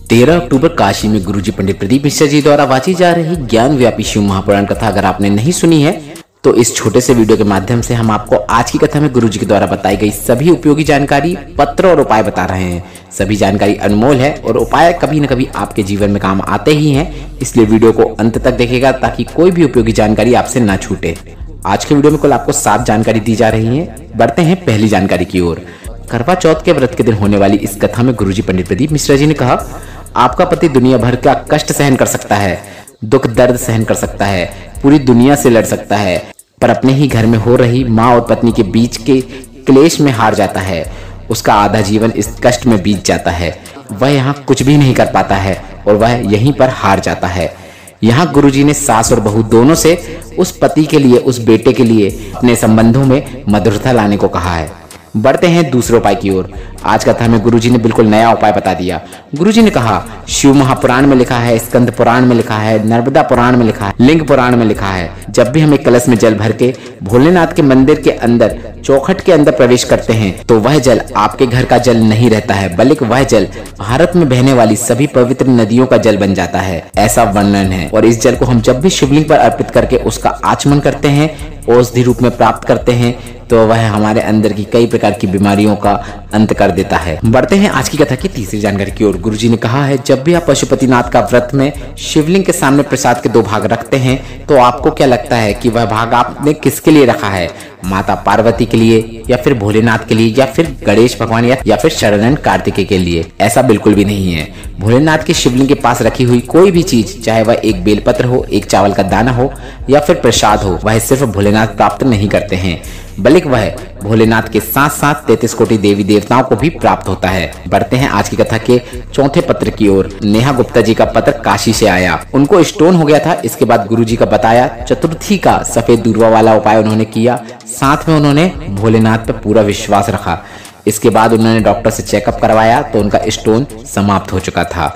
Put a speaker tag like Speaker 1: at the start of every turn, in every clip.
Speaker 1: 13 अक्टूबर काशी में गुरुजी पंडित प्रदीप मिश्रा जी द्वारा वाची जा रही ज्ञान व्यापी शिव महापुराण कथा अगर आपने नहीं सुनी है तो इस छोटे से वीडियो के माध्यम से हम आपको आज की कथा में गुरुजी के द्वारा बताई गई सभी उपयोगी जानकारी, पत्र और उपाय बता रहे हैं। सभी जानकारी अनमोल है और उपाय कभी न कभी आपके जीवन में काम आते ही हैं, इसलिए वीडियो को अंत तक देखेगा ताकि कोई भी उपयोगी जानकारी आपसे ना छूटे। आज के वीडियो में कुल आपको 7 जानकारी दी जा रही है। बढ़ते हैं पहली जानकारी की ओर। करवा चौथ के व्रत के दिन होने वाली इस कथा में गुरुजी पंडित प्रदीप मिश्रा जी ने कहा, आपका पति दुनिया भर का कष्ट सहन कर सकता है, दुख दर्द सहन कर सकता है, पूरी दुनिया से लड़ सकता है, पर अपने ही घर में हो रही माँ और पत्नी के बीच के क्लेश में हार जाता है। उसका आधा जीवन इस कष्ट में बीत जाता है। वह यहाँ कुछ भी नहीं कर पाता है और वह यहीं पर हार जाता है। यहाँ गुरुजी ने सास और बहू दोनों से उस पति के लिए, उस बेटे के लिए अपने संबंधों में मधुरता लाने को कहा है। बढ़ते हैं दूसरे उपाय की ओर। आज कथा में गुरुजी ने बिल्कुल नया उपाय बता दिया। गुरुजी ने कहा, शिव महापुराण में लिखा है, स्कंद पुराण में लिखा है, नर्मदा पुराण में लिखा है, लिंग पुराण में लिखा है, जब भी हम एक कलश में जल भर के भोलेनाथ के मंदिर के अंदर चौखट के अंदर प्रवेश करते हैं तो वह जल आपके घर का जल नहीं रहता है, बल्कि वह जल भारत में बहने वाली सभी पवित्र नदियों का जल बन जाता है, ऐसा वर्णन है। और इस जल को हम जब भी शिवलिंग पर अर्पित करके उसका आचमन करते हैं, औषधि रूप में प्राप्त करते हैं, तो वह हमारे अंदर की कई प्रकार की बीमारियों का अंत कर देता है। बढ़ते हैं आज की कथा की तीसरी जानकारी की ओर। गुरुजी ने कहा है, जब भी आप पशुपतिनाथ का व्रत में शिवलिंग के सामने प्रसाद के 2 भाग रखते हैं तो आपको क्या लगता है कि वह भाग आपने किसके लिए रखा है? माता पार्वती के लिए, या फिर भोलेनाथ के लिए, या फिर गणेश भगवान, या फिर शरणन कार्तिकेय के लिए? ऐसा बिल्कुल भी नहीं है। भोलेनाथ के शिवलिंग के पास रखी हुई कोई भी चीज, चाहे वह एक बेलपत्र हो, एक चावल का दाना हो, या फिर प्रसाद हो, वह सिर्फ भोलेनाथ प्राप्त नहीं करते हैं, बल्कि वह भोलेनाथ के साथ साथ 33 कोटि देवी देवताओं को भी प्राप्त होता है। बढ़ते हैं आज की कथा के चौथे पत्र की ओर। नेहा गुप्ता जी का पत्र काशी से आया। उनको स्टोन हो गया था। इसके बाद गुरुजी का बताया चतुर्थी का सफेद दूर्वा वाला उपाय उन्होंने किया। साथ में उन्होंने भोलेनाथ पर पूरा विश्वास रखा। इसके बाद उन्होंने डॉक्टर से चेकअप करवाया तो उनका स्टोन समाप्त हो चुका था।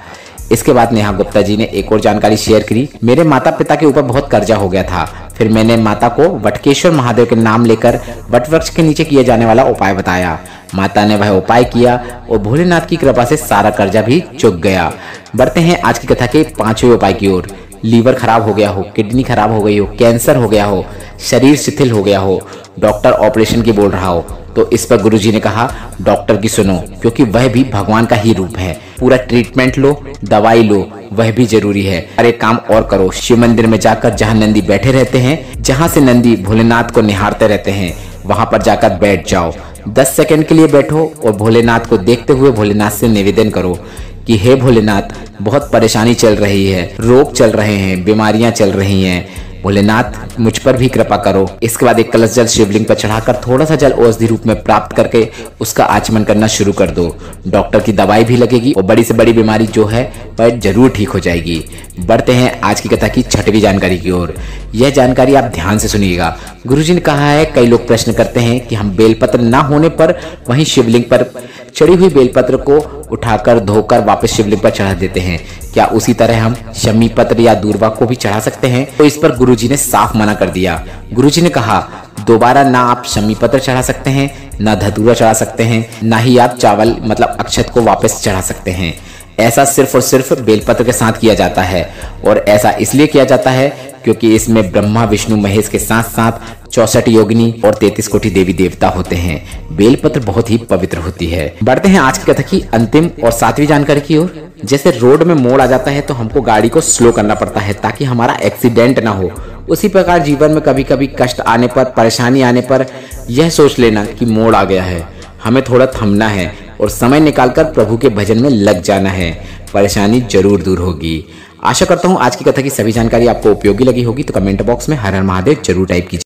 Speaker 1: इसके बाद नेहा गुप्ता जी ने एक और जानकारी शेयर करी। मेरे माता पिता के ऊपर बहुत कर्जा हो गया था, फिर मैंने माता को वटकेश्वर महादेव के नाम लेकर वट वृक्ष के नीचे किए जाने वाला उपाय बताया। माता ने वह उपाय किया और भोलेनाथ की कृपा से सारा कर्जा भी चुक गया। बढ़ते हैं आज की कथा के 5वें उपाय की ओर। लीवर खराब हो गया हो, किडनी खराब हो गई हो, कैंसर हो गया हो, शरीर शिथिल हो गया हो, डॉक्टर ऑपरेशन की बोल रहा हो, तो इस पर गुरुजी ने कहा, डॉक्टर की सुनो, क्योंकि वह भी भगवान का ही रूप है। पूरा ट्रीटमेंट लो, दवाई लो, वह भी जरूरी है। और एक काम और करो, शिव मंदिर में जाकर जहाँ नंदी बैठे रहते हैं, जहाँ से नंदी भोलेनाथ को निहारते रहते हैं, वहां पर जाकर बैठ जाओ। 10 सेकंड के लिए बैठो और भोलेनाथ को देखते हुए भोलेनाथ से निवेदन करो कि हे भोलेनाथ, बहुत परेशानी चल रही है, रोग चल रहे हैं, बीमारियां चल रही हैं, भोलेनाथ मुझ पर भी कृपा करो। इसके बाद एक कलश जल शिवलिंग पर चढ़ाकर थोड़ा सा जल औषधि रूप में प्राप्त करके उसका आचमन करना शुरू कर दो। डॉक्टर की दवाई भी लगेगी और बड़ी से बड़ी बीमारी जो है वह जरूर ठीक हो जाएगी। बढ़ते हैं आज की कथा की 6वीं जानकारी की ओर। यह जानकारी आप ध्यान से सुनिएगा। गुरुजी ने कहा है, कई लोग प्रश्न करते हैं कि हम बेलपत्र ना होने पर वहीं शिवलिंग पर चढ़ी हुई बेलपत्र को उठाकर धोकर वापस शिवलिंग पर चढ़ा देते हैं, क्या उसी तरह हम शमी पत्र या दूर्वा को भी चढ़ा सकते हैं? तो इस पर गुरुजी ने साफ मना कर दिया। गुरुजी ने कहा, दोबारा ना आप शमी पत्र चढ़ा सकते हैं, ना धतूरा चढ़ा सकते हैं, ना ही आप चावल मतलब अक्षत को वापस चढ़ा सकते हैं। ऐसा सिर्फ और सिर्फ बेलपत्र के साथ किया जाता है, और ऐसा इसलिए किया जाता है क्योंकि इसमें ब्रह्मा विष्णु महेश के साथ साथ 64 योगिनी और 33 कोटि देवी देवता होते हैं। बेलपत्र बहुत ही पवित्र होती है। बढ़ते हैं आज की कथा की अंतिम और 7वीं जानकारी की ओर। जैसे रोड में मोड़ आ जाता है तो हमको गाड़ी को स्लो करना पड़ता है ताकि हमारा एक्सीडेंट ना हो, उसी प्रकार जीवन में कभी कभी कष्ट आने पर, परेशानी आने पर यह सोच लेना कि मोड़ आ गया है, हमें थोड़ा थमना है और समय निकालकर प्रभु के भजन में लग जाना है, परेशानी जरूर दूर होगी। आशा करता हूँ आज की कथा की सभी जानकारी आपको उपयोगी लगी होगी, तो कमेंट बॉक्स में हर हर महादेव जरूर टाइप कीजिए।